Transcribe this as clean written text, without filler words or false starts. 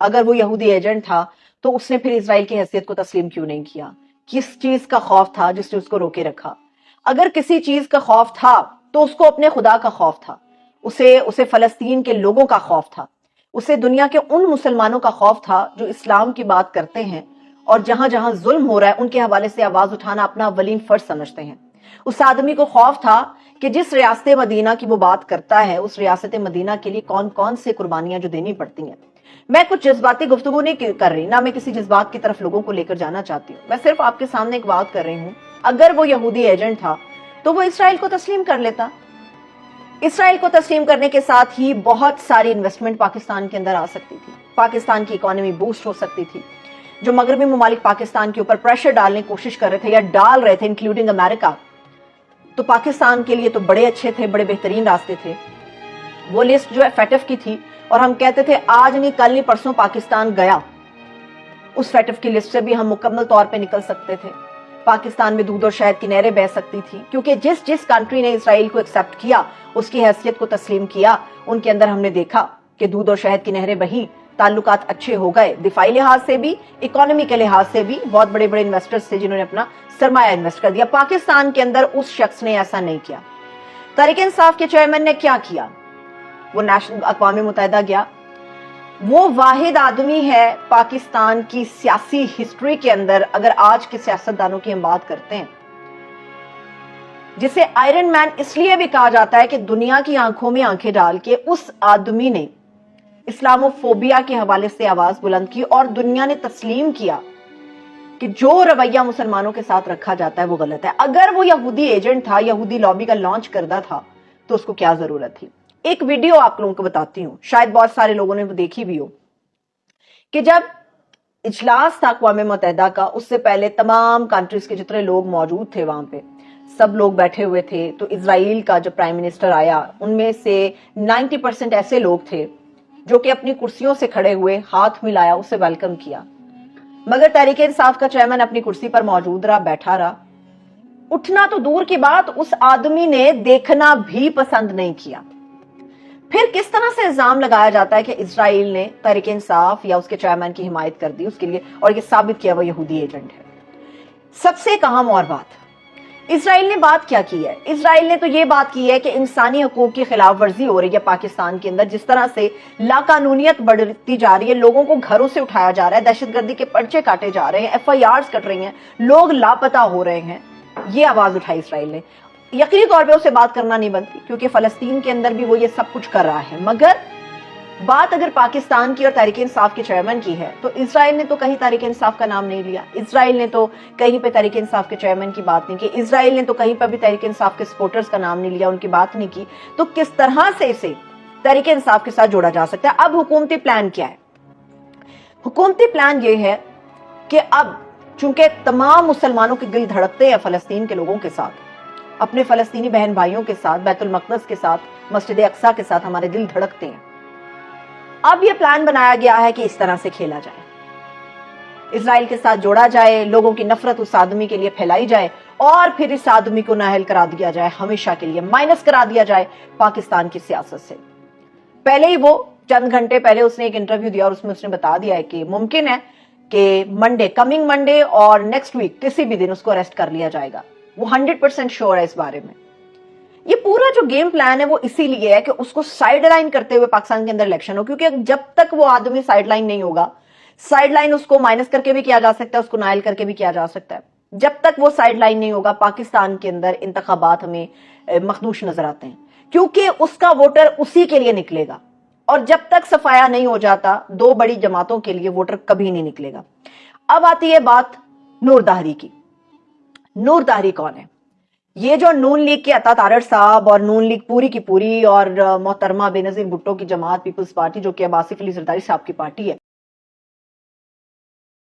اگر وہ یہودی ایجنٹ تھا تو اس نے پھر اسرائیل کی حیثیت کو تسلیم کیوں نہیں کیا؟ کس چیز کا خوف تھا جس نے اس کو روکے رکھا؟ اگر کسی چیز کا خوف تھا تو اس کو اپنے خدا کا خوف تھا، اسے فلسطین کے لوگوں کا خوف تھا، اسے دنیا کے ان مسلمانوں کا خوف تھا جو اسلام کی بات کرتے ہیں اور جہاں جہاں ظلم ہو رہا ہے ان کے حوالے سے آواز اٹھانا اپنا اولین فرض سمجھتے ہیں۔ اس آدمی کو خوف تھا کہ جس ریاست مدینہ کی وہ بات کرتا ہے اس ریاست مدینہ کے لیے کون کون سے قربانیاں جو دینی پڑتی ہیں۔ میں کچھ جذباتی گفتگو نہیں کر رہی، نہ میں کسی جذبات کی طرف لوگوں کو لے کر جانا چاہتی ہوں، میں صرف آپ کے سامنے ایک بات کر رہی ہوں۔ اگر وہ یہودی ایجنٹ تھا تو وہ اسرائیل کو تسلیم کر لیتا۔ اسرائیل کو تسلیم کرنے کے ساتھ ہی بہت ساری انویسٹمنٹ پاکستان کے اندر آ سکتی تھی، پاکستان کی اکانومی بوسٹ ہو سکتی تھی۔ جو مغربی ممالک پاکستان کے اوپر پریشر ڈالنے کی کوشش کر رہے تھے یا ڈال رہے تھے انکلوڈنگ امریکہ، تو پاکستان کے لیے تو بڑے اچھے تھے، بڑے بہترین راستے تھے۔ وہ لسٹ جو ہے فیٹف کی تھی اور ہم کہتے تھے آج نہیں کل نہیں پرسوں پاکستان گیا، اس فیٹف کی لسٹ سے بھی ہم مکمل طور پہ نکل سکتے تھے۔ پاکستان میں دودھ اور شہد کی نہریں بہہ سکتی تھی، کیونکہ جس کنٹری نے اسرائیل کو ایکسپٹ کیا، اس کی حیثیت کو تسلیم کیا، ان کے اندر ہم نے دیکھا کہ دودھ اور شہد کی نہریں بہی، تعلقات اچھے ہو گئے، دفاعی لحاظ سے بھی، اکانومی کے لحاظ سے بھی۔ بہت بڑے بڑے انویسٹرز تھے جنہوں نے اپنا سرمایہ انویسٹ کر دیا۔ پاکستان کے اندر اس شخص نے ایسا نہیں کیا۔ تحریک انصاف کے چیئرمین نے کیا کیا؟ وہ اقوام متحدہ گیا۔ وہ واحد آدمی ہے پاکستان کی سیاسی ہسٹری کے اندر، اگر آج کے سیاستدانوں کی ہم بات کرتے ہیں، جسے آئرن مین اس لیے بھی کہا جاتا ہے کہ دنیا کی آنکھوں میں آنکھیں ڈال کے اس آدمی نے اسلامو فوبیا کے حوالے سے آواز بلند کی اور دنیا نے تسلیم کیا کہ جو رویہ مسلمانوں کے ساتھ رکھا جاتا ہے وہ غلط ہے۔ اگر وہ یہودی ایجنٹ تھا، یہودی لابی کا لانچ کردہ تھا، تو اس کو کیا ضرورت تھی؟ ایک ویڈیو آپ لوگوں کو بتاتی ہوں، شاید بہت سارے لوگوں نے وہ دیکھی بھی ہو، کہ جب اجلاس تھا اقوام متحدہ کا، اس سے پہلے تمام کنٹریز کے جتنے لوگ موجود تھے وہاں پہ، سب لوگ بیٹھے ہوئے تھے۔ تو اسرائیل کا جب پرائم منسٹر آیا، ان میں سے 90% ایسے لوگ تھے جو کہ اپنی کرسیوں سے کھڑے ہوئے، ہاتھ ملایا، اسے ویلکم کیا۔ مگر تحریک انصاف کا چیئرمین اپنی کرسی پر موجود رہا، بیٹھا رہا، اٹھنا تو دور کی بات، اس آدمی نے دیکھنا بھی پسند نہیں کیا۔ پھر کس طرح سے الزام لگایا جاتا ہے کہ اسرائیل نے تحریک انصاف یا اس کے چیئرمین کی حمایت کر دی اس کے لیے، اور یہ ثابت کیا وہ یہودی ایجنٹ ہے۔ سب سے اہم اور بات، اسرائیل نے بات کیا کی ہے؟ اسرائیل نے تو یہ بات کی ہے کہ انسانی حقوق کی خلاف ورزی ہو رہی ہے پاکستان کے اندر، جس طرح سے لاقانونیت بڑھتی جا رہی ہے، لوگوں کو گھروں سے اٹھایا جا رہا ہے، دہشت گردی کے پرچے کاٹے جا رہے ہیں، FIRs کٹ رہی ہیں، لوگ لاپتہ ہو رہے ہیں۔ یہ آواز اٹھائی اسرائیل نے۔ یقینی طور پہ اسے بات کرنا نہیں بنتی، کیونکہ فلسطین کے اندر بھی وہ یہ سب کچھ کر رہا ہے، مگر بات اگر پاکستان کی اور تحریک انصاف کے چیئرمین کی ہے تو اسرائیل نے تو کہیں تحریک انصاف کا نام نہیں لیا، اسرائیل نے تو کہیں پہ تحریک انصاف کے چیئرمین کی بات نہیں کی، اسرائیل نے تو کہیں پہ بھی تحریک انصاف کے سپورٹرز کا نام نہیں لیا، ان کی بات نہیں کی۔ تو کس طرح سے اسے تحریک انصاف کے ساتھ جوڑا جا سکتا ہے؟ اب حکومتی پلان کیا ہے؟ حکومتی پلان یہ ہے کہ اب چونکہ تمام مسلمانوں کے دل دھڑکتے ہیں فلسطین کے لوگوں کے ساتھ، اپنے فلسطینی بہن بھائیوں کے ساتھ، بیت المقدس کے ساتھ، مسجد اقصیٰ کے ساتھ ہمارے دل دھڑکتے ہیں۔ اب یہ پلان بنایا گیا ہے کہ اس طرح سے کھیلا جائے، اسرائیل کے ساتھ جوڑا جائے، لوگوں کی نفرت اس آدمی کے لیے پھیلائی جائے، اور پھر اس آدمی کو نااہل کرا دیا جائے، ہمیشہ کے لیے مائنس کرا دیا جائے پاکستان کی سیاست سے۔ پہلے ہی وہ چند گھنٹے پہلے اس نے ایک انٹرویو دیا اور اس میں اس نے بتا دیا ہے کہ ممکن ہے کہ کمنگ منڈے اور نیکسٹ ویک کسی بھی دن اس کو اریسٹ کر لیا جائے گا۔ وہ 100% شور ہے اس بارے میں۔ یہ پورا جو گیم پلان ہے وہ اسی لیے ہے کہ اس کو سائیڈ لائن کرتے ہوئے پاکستان کے اندر الیکشن ہو، کیونکہ جب تک وہ آدمی سائیڈ لائن نہیں ہوگا، سائیڈ لائن اس کو مائنس کر کے بھی کیا جا سکتا ہے، اس کو نائل کر کے بھی کیا جا سکتا ہے۔ جب تک وہ سائیڈ لائن نہیں ہوگا، پاکستان کے اندر انتخابات ہمیں مخدوش نظر آتے ہیں، کیونکہ اس کا ووٹر اسی کے لیے نکلے گا، اور جب تک صفایا نہیں ہو جاتا دو بڑی جماعتوں کے لیے ووٹر کبھی نہیں نکلے گا۔ اب آتی ہے بات نور دہری کی۔ نور دہری کون ہے؟ یہ جو نون لیگ کے عطا تارڑ صاحب اور نون لیگ پوری کی پوری اور محترمہ بے نظیر بھٹو کی جماعت پیپلز پارٹی، جو کہ اب آصف علی زرداری صاحب کی پارٹی ہے،